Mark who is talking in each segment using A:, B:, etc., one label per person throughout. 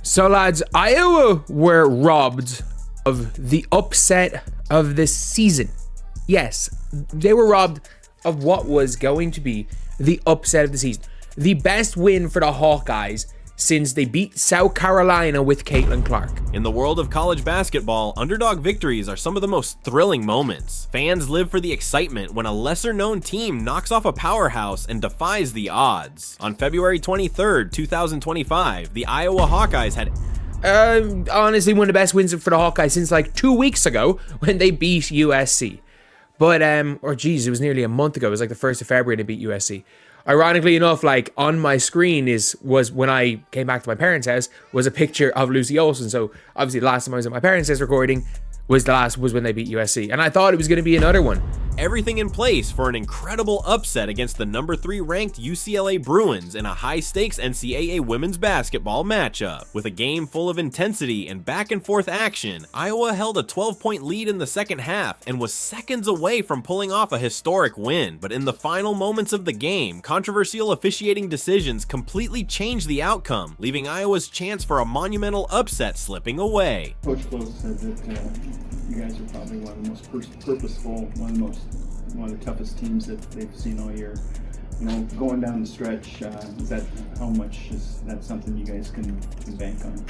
A: So lads, Iowa were robbed of the upset of the season. Yes, they were robbed of what was going to be the upset of the season. The best win for the Hawkeyes since they beat South Carolina with Caitlin Clark.
B: In the world of college basketball, underdog victories are some of the most thrilling moments. Fans live for the excitement when a lesser-known team knocks off a powerhouse and defies the odds. On February 23rd, 2025, the Iowa Hawkeyes had
A: honestly one of the best wins for the Hawkeyes since like 2 weeks ago when they beat USC. But, or geez, it was nearly a month ago. It was like the 1st of February they beat USC. Ironically enough, like on my screen was when I came back to my parents' house was a picture of Lucy Olsen. So obviously the last time I was at my parents' house recording was when they beat USC. And I thought it was going to be another one.
B: Everything in place for an incredible upset against the number 3 ranked UCLA Bruins in a high-stakes NCAA women's basketball matchup. With a game full of intensity and back-and-forth action, Iowa held a 12-point lead in the second half and was seconds away from pulling off a historic win. But in the final moments of the game, controversial officiating decisions completely changed the outcome, leaving Iowa's chance for a monumental upset slipping away.
C: Coach Close said that you guys are probably one of the most purposeful, one of the toughest teams that they've seen all year. You know, going down the stretch, is that something you guys can bank on?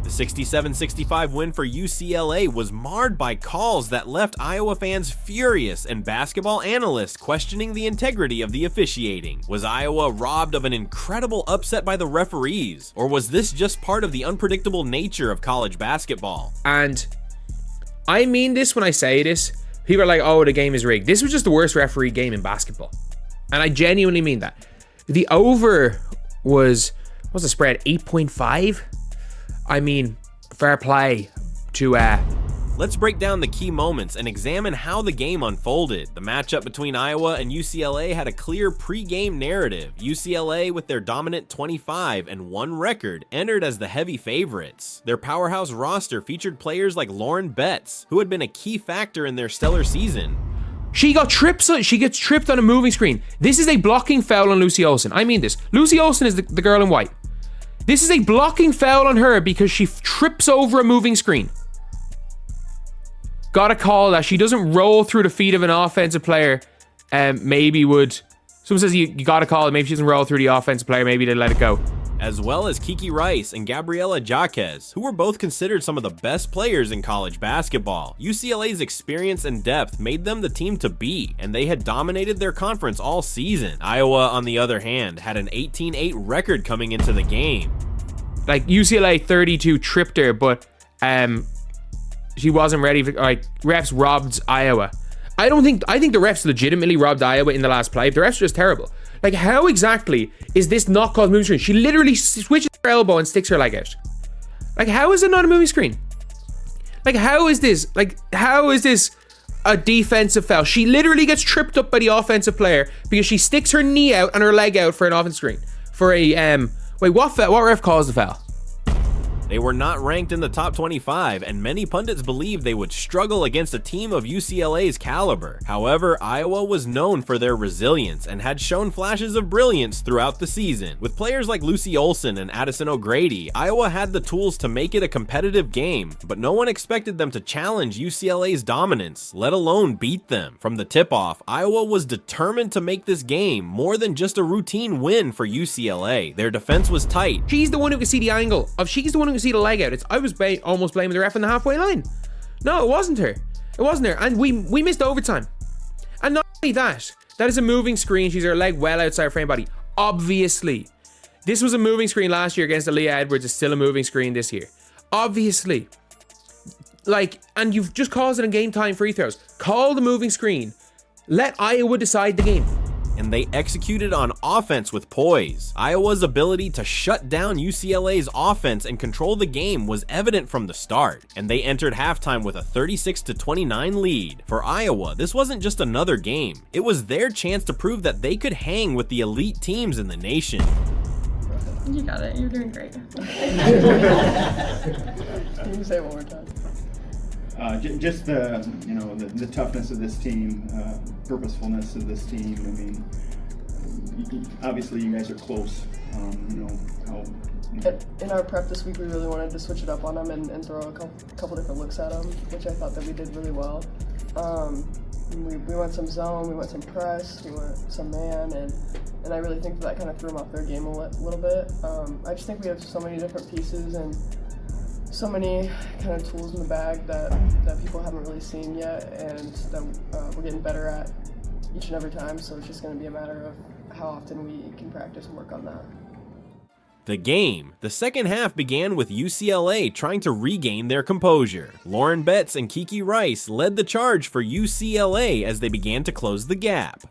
B: The 67-65 win for UCLA was marred by calls that left Iowa fans furious and basketball analysts questioning the integrity of the officiating. Was Iowa robbed of an incredible upset by the referees, or was this just part of the unpredictable nature of college basketball?
A: And I mean this when I say this. People are like, oh, the game is rigged. This was just the worst referee game in basketball. And I genuinely mean that. The over was, what's the spread, 8.5? I mean, fair play to
B: Let's break down the key moments and examine how the game unfolded. The matchup between Iowa and UCLA had a clear pre-game narrative. UCLA, with their dominant 25-1 record, entered as the heavy favorites. Their powerhouse roster featured players like Lauren Betts, who had been a key factor in their stellar season.
A: She gets tripped on a moving screen. This is a blocking foul on Lucy Olsen. I mean this. Lucy Olsen is the girl in white. This is a blocking foul on her because she trips over a moving screen. Gotta call that. She doesn't roll through the feet of an offensive player. Maybe would. Someone says you gotta call it. Maybe she doesn't roll through the offensive player. Maybe they let it go.
B: As well as Kiki Rice and Gabriela Jaquez, who were both considered some of the best players in college basketball. UCLA's experience and depth made them the team to beat, and they had dominated their conference all season. Iowa, on the other hand, had an 18-8 record coming into the game.
A: Like UCLA 32 tripped her, but she wasn't ready for, like, refs robbed Iowa. I think the refs legitimately robbed Iowa in the last play. The refs are just terrible. Like, how exactly is this not called moving screen? She literally switches her elbow and sticks her leg out. Like, how is it not a moving screen? Like, how is this a defensive foul? She literally gets tripped up by the offensive player because she sticks her knee out and her leg out for an offensive screen. For a, wait, what ref calls the foul?
B: They were not ranked in the top 25, and many pundits believed they would struggle against a team of UCLA's caliber. However, Iowa was known for their resilience and had shown flashes of brilliance throughout the season. With players like Lucy Olsen and Addison O'Grady, Iowa had the tools to make it a competitive game, but no one expected them to challenge UCLA's dominance, let alone beat them. From the tip-off, Iowa was determined to make this game more than just a routine win for UCLA. Their defense was tight.
A: She's the one who can see the angle. She's the one who can see the leg out. I was almost blaming the ref on the halfway line. No, it wasn't her. It wasn't her. And we missed overtime. And not only that is a moving screen. She's her leg well outside her frame body. Obviously. This was a moving screen last year against Aaliyah Edwards. It's still a moving screen this year. Obviously. Like, and you've just caused it in game time free throws. Call the moving screen. Let Iowa decide the game.
B: And they executed on offense with poise. Iowa's ability to shut down UCLA's offense and control the game was evident from the start, and they entered halftime with a 36-29 lead. For Iowa, this wasn't just another game. It was their chance to prove that they could hang with the elite teams in the nation.
D: You got it. You're doing great. Can you say it one more time?
C: Just the toughness of this team, purposefulness of this team. I mean, obviously you guys are close.
D: In our prep this week, we really wanted to switch it up on them and throw a couple different looks at them, which I thought that we did really well. We went some zone, we went some press, we went some man, and I really think that kind of threw them off their game a little bit. I just think we have so many different pieces and so many kind of tools in the bag that people haven't really seen yet, and that we're getting better at each and every time, so it's just going to be a matter of how often we can practice and work on that.
B: The second half began with UCLA trying to regain their composure. Lauren Betts and Kiki Rice led the charge for UCLA as they began to close the gap.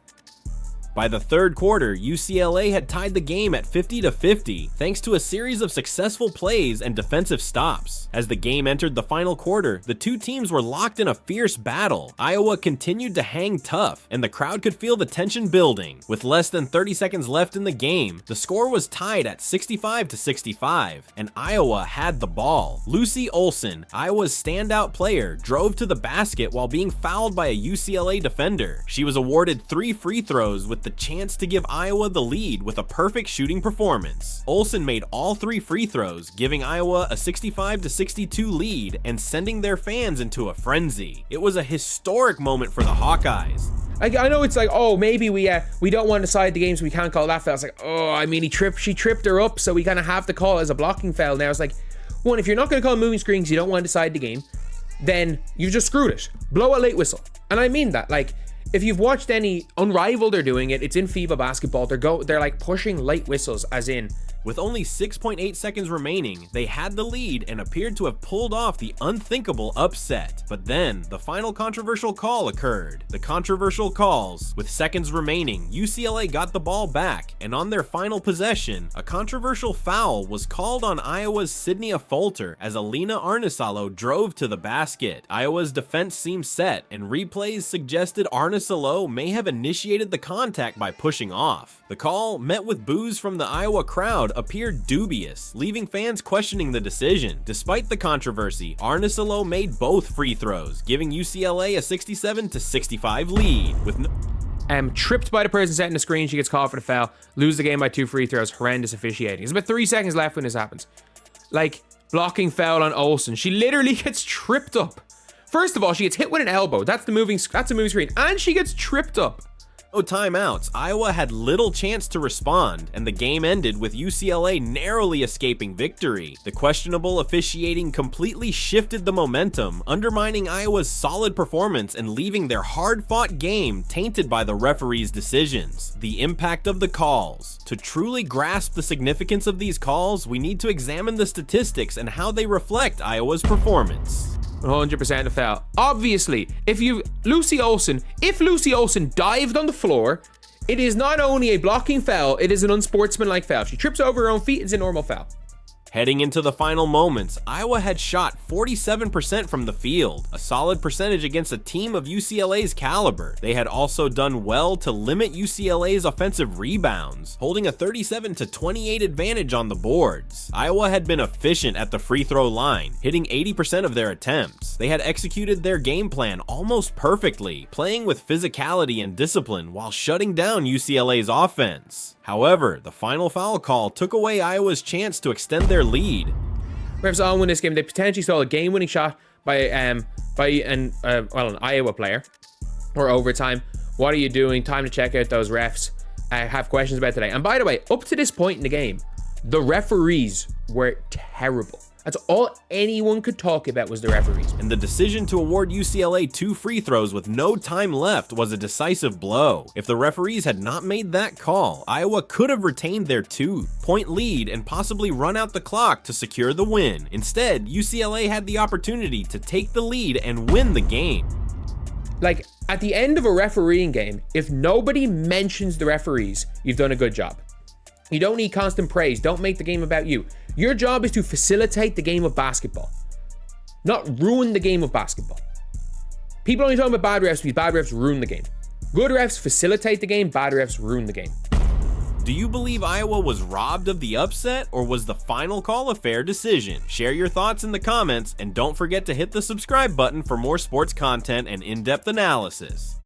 B: By the third quarter, UCLA had tied the game at 50-50 thanks to a series of successful plays and defensive stops. As the game entered the final quarter, the two teams were locked in a fierce battle. Iowa continued to hang tough, and the crowd could feel the tension building. With less than 30 seconds left in the game, the score was tied at 65-65, and Iowa had the ball. Lucy Olsen, Iowa's standout player, drove to the basket while being fouled by a UCLA defender. She was awarded 3 free throws with the chance to give Iowa the lead with a perfect shooting performance. Olsen made all 3 free throws, giving Iowa a 65-62 lead and sending their fans into a frenzy. It was a historic moment for the Hawkeyes.
A: I know it's like, oh, maybe we don't want to decide the game, so we can't call that foul. It's like, oh, I mean, she tripped her up, so we kind of have to call it as a blocking foul. Now it's like, one, if you're not going to call moving screens, you don't want to decide the game, then you've just screwed it. Blow a late whistle. And I mean that, like, if you've watched any Unrivaled, are doing it. It's in FIBA basketball. They're like pushing late whistles, as in,
B: with only 6.8 seconds remaining, they had the lead and appeared to have pulled off the unthinkable upset. But then, the final controversial call occurred. The controversial calls. With seconds remaining, UCLA got the ball back, and on their final possession, a controversial foul was called on Iowa's Sydney Folter as Alina Arnisalo drove to the basket. Iowa's defense seemed set, and replays suggested Arnisalo may have initiated the contact by pushing off. The call, met with boos from the Iowa crowd, appeared dubious, leaving fans questioning the decision. Despite the controversy, Arnisalo made both free throws, giving UCLA a 67-65 lead. With
A: tripped by the person setting the screen, she gets called for the foul, lose the game by 2 free throws, horrendous officiating. There's about 3 seconds left when this happens. Like, blocking foul on Olsen. She literally gets tripped up. First of all, she gets hit with an elbow. That's a moving screen. And she gets tripped up.
B: No timeouts, Iowa had little chance to respond, and the game ended with UCLA narrowly escaping victory. The questionable officiating completely shifted the momentum, undermining Iowa's solid performance and leaving their hard-fought game tainted by the referees' decisions. The impact of the calls. To truly grasp the significance of these calls, we need to examine the statistics and how they reflect Iowa's performance.
A: 100% a foul. Obviously, if Lucy Olsen dived on the floor, it is not only a blocking foul, it is an unsportsmanlike foul. She trips over her own feet, it's a normal foul.
B: Heading into the final moments, Iowa had shot 47% from the field, a solid percentage against a team of UCLA's caliber. They had also done well to limit UCLA's offensive rebounds, holding a 37-28 advantage on the boards. Iowa had been efficient at the free throw line, hitting 80% of their attempts. They had executed their game plan almost perfectly, playing with physicality and discipline while shutting down UCLA's offense. However, the final foul call took away Iowa's chance to extend their lead.
A: Refs all win this game. They potentially stole a game-winning shot by an Iowa player, or overtime. What are you doing? Time to check out those refs. I have questions about today. And by the way, up to this point in the game, the referees were terrible. That's all anyone could talk about was the referees.
B: And the decision to award UCLA 2 free throws with no time left was a decisive blow. If the referees had not made that call, Iowa could have retained their 2-point lead and possibly run out the clock to secure the win. Instead, UCLA had the opportunity to take the lead and win the game.
A: Like, at the end of a refereeing game, if nobody mentions the referees, you've done a good job. You don't need constant praise. Don't make the game about you. Your job is to facilitate the game of basketball, not ruin the game of basketball. People only talk about bad refs because bad refs ruin the game. Good refs facilitate the game, bad refs ruin the game.
B: Do you believe Iowa was robbed of the upset, or was the final call a fair decision? Share your thoughts in the comments, and don't forget to hit the subscribe button for more sports content and in-depth analysis.